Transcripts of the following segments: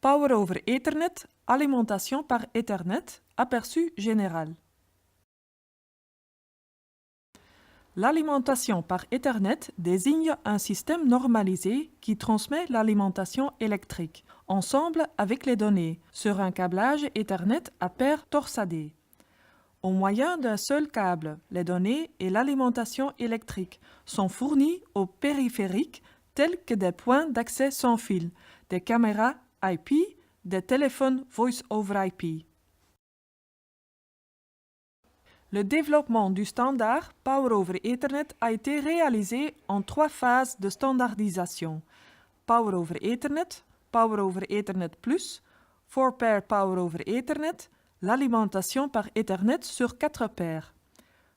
Power over Ethernet, alimentation par Ethernet, aperçu général. L'alimentation par Ethernet désigne un système normalisé qui transmet l'alimentation électrique, ensemble avec les données, sur un câblage Ethernet à paire torsadée. Au moyen d'un seul câble, les données et l'alimentation électrique sont fournies aux périphériques tels que des points d'accès sans fil, des caméras IP, des téléphones Voice over IP. Le développement du standard Power over Ethernet a été réalisé en 3 phases de standardisation. Power over Ethernet Plus, 4-pair Power over Ethernet, l'alimentation par Ethernet sur 4 paires.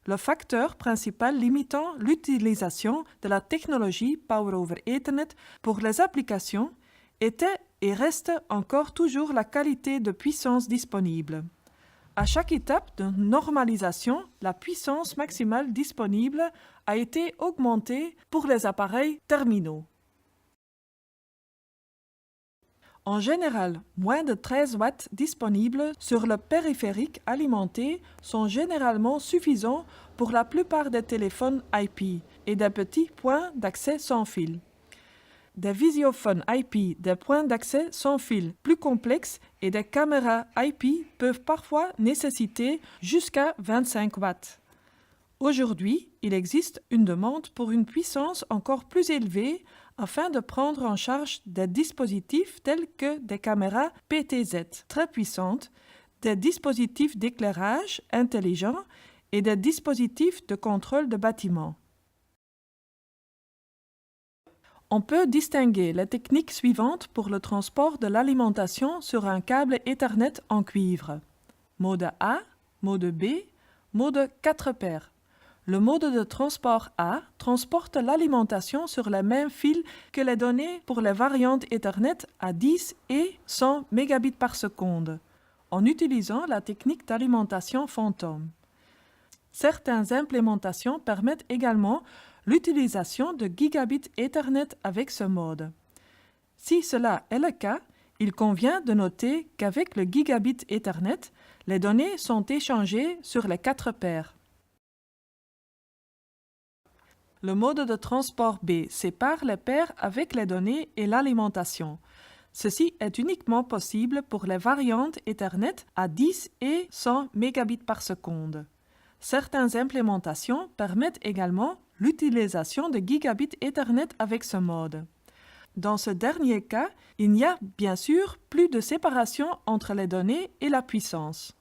Le facteur principal limitant l'utilisation de la technologie Power over Ethernet pour les applications était et reste encore toujours la qualité de puissance disponible. À chaque étape de normalisation, la puissance maximale disponible a été augmentée pour les appareils terminaux. En général, moins de 13 watts disponibles sur le périphérique alimenté sont généralement suffisants pour la plupart des téléphones IP et des petits points d'accès sans fil. Des visiophones IP, des points d'accès sans fil plus complexes et des caméras IP peuvent parfois nécessiter jusqu'à 25 watts. Aujourd'hui, il existe une demande pour une puissance encore plus élevée afin de prendre en charge des dispositifs tels que des caméras PTZ très puissantes, des dispositifs d'éclairage intelligents et des dispositifs de contrôle de bâtiments. On peut distinguer les techniques suivantes pour le transport de l'alimentation sur un câble Ethernet en cuivre. Mode A, mode B, mode 4 paires. Le mode de transport A transporte l'alimentation sur les mêmes fils que les données pour les variantes Ethernet à 10 et 100 mégabits par seconde, en utilisant la technique d'alimentation fantôme. Certaines implémentations permettent également l'utilisation de gigabit Ethernet avec ce mode. Si cela est le cas, il convient de noter qu'avec le gigabit Ethernet, les données sont échangées sur les 4 paires. Le mode de transport B sépare les paires avec les données et l'alimentation. Ceci est uniquement possible pour les variantes Ethernet à 10 et 100 mégabits par seconde. Certaines implémentations permettent également l'utilisation de gigabit Ethernet avec ce mode. Dans ce dernier cas, il n'y a bien sûr plus de séparation entre les données et la puissance.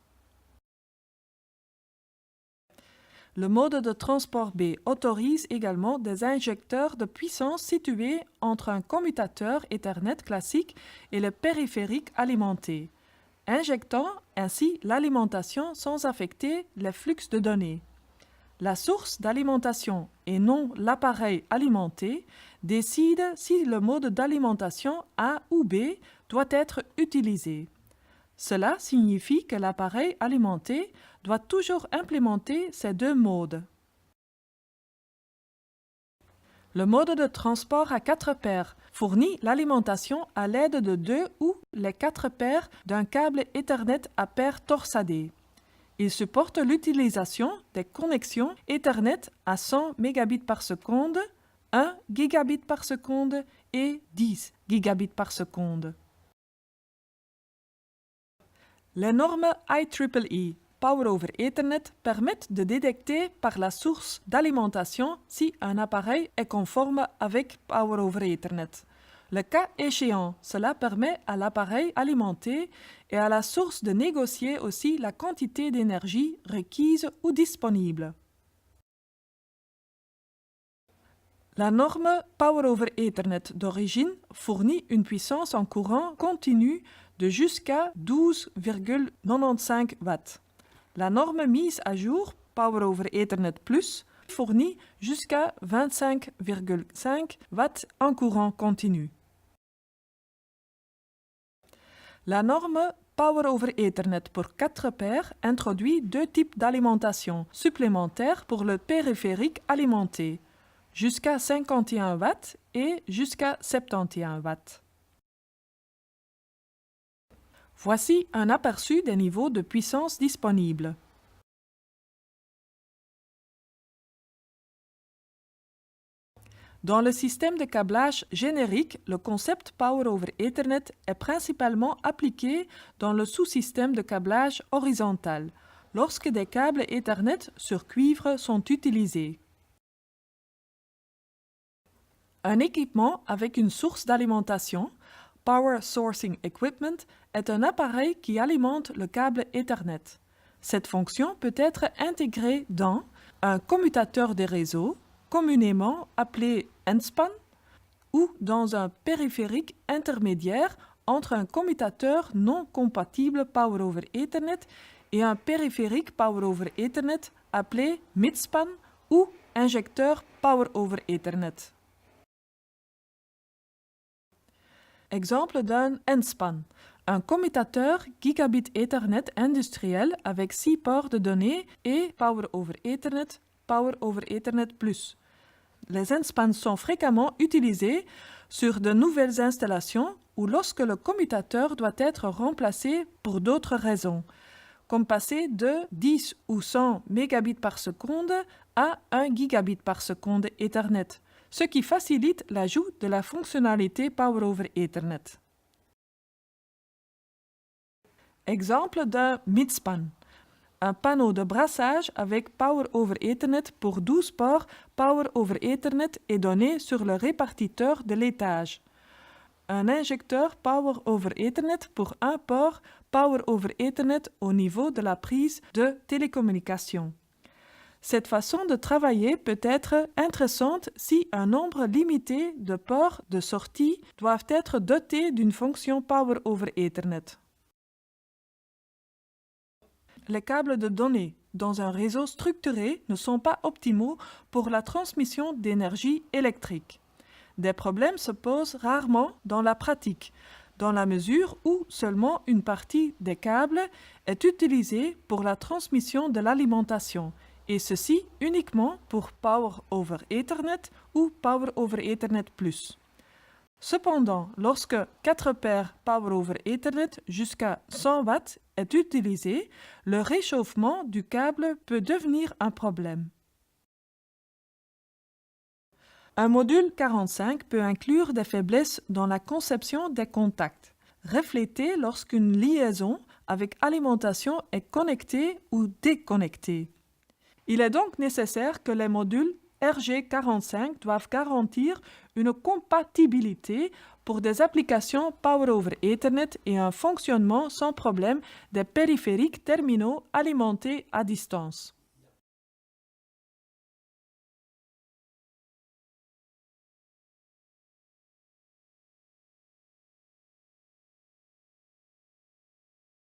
Le mode de transport B autorise également des injecteurs de puissance situés entre un commutateur Ethernet classique et le périphérique alimenté, injectant ainsi l'alimentation sans affecter les flux de données. La source d'alimentation et non l'appareil alimenté décide si le mode d'alimentation A ou B doit être utilisé. Cela signifie que l'appareil alimenté doit toujours implémenter ces 2 modes. Le mode de transport à 4 paires fournit l'alimentation à l'aide de 2 ou les 4 paires d'un câble Ethernet à paire torsadée. Il supporte l'utilisation des connexions Ethernet à 100 mégabits par seconde, 1 gigabit par seconde et 10 gigabits par seconde. Les normes IEEE Power over Ethernet permettent de détecter par la source d'alimentation si un appareil est conforme avec Power over Ethernet. Le cas échéant, cela permet à l'appareil alimenté et à la source de négocier aussi la quantité d'énergie requise ou disponible. La norme Power over Ethernet d'origine fournit une puissance en courant continu de jusqu'à 12,95 watts. La norme mise à jour Power over Ethernet Plus fournit jusqu'à 25,5 watts en courant continu. La norme Power over Ethernet pour 4 paires introduit 2 types d'alimentation supplémentaires pour le périphérique alimenté, jusqu'à 51 watts et jusqu'à 71 watts. Voici un aperçu des niveaux de puissance disponibles. Dans le système de câblage générique, le concept Power over Ethernet est principalement appliqué dans le sous-système de câblage horizontal, lorsque des câbles Ethernet sur cuivre sont utilisés. Un équipement avec une source d'alimentation, Power Sourcing Equipment, est un appareil qui alimente le câble Ethernet. Cette fonction peut être intégrée dans un commutateur des réseaux, communément appelé N-span, ou dans un périphérique intermédiaire entre un commutateur non compatible Power over Ethernet et un périphérique Power over Ethernet appelé mid-span ou injecteur Power over Ethernet. Exemple d'un N-span, un commutateur gigabit Ethernet industriel avec 6 ports de données et Power over Ethernet Plus. Les N-spans sont fréquemment utilisés sur de nouvelles installations ou lorsque le commutateur doit être remplacé pour d'autres raisons, comme passer de 10 ou 100 mégabits par seconde à 1 gigabit par seconde Ethernet, ce qui facilite l'ajout de la fonctionnalité Power over Ethernet. Exemple d'un mid-span. Un panneau de brassage avec Power over Ethernet pour 12 ports Power over Ethernet est donné sur le répartiteur de l'étage. Un injecteur Power over Ethernet pour un port Power over Ethernet au niveau de la prise de télécommunication. Cette façon de travailler peut être intéressante si un nombre limité de ports de sortie doivent être dotés d'une fonction Power over Ethernet. Les câbles de données dans un réseau structuré ne sont pas optimaux pour la transmission d'énergie électrique. Des problèmes se posent rarement dans la pratique, dans la mesure où seulement une partie des câbles est utilisée pour la transmission de l'alimentation, et ceci uniquement pour Power over Ethernet ou Power over Ethernet Plus. Cependant, lorsque 4 paires Power over Ethernet jusqu'à 100 watts est utilisé, le réchauffement du câble peut devenir un problème. Un module 45 peut inclure des faiblesses dans la conception des contacts, reflétées lorsqu'une liaison avec alimentation est connectée ou déconnectée. Il est donc nécessaire que les modules RG45 doivent garantir une compatibilité pour des applications Power over Ethernet et un fonctionnement sans problème des périphériques terminaux alimentés à distance.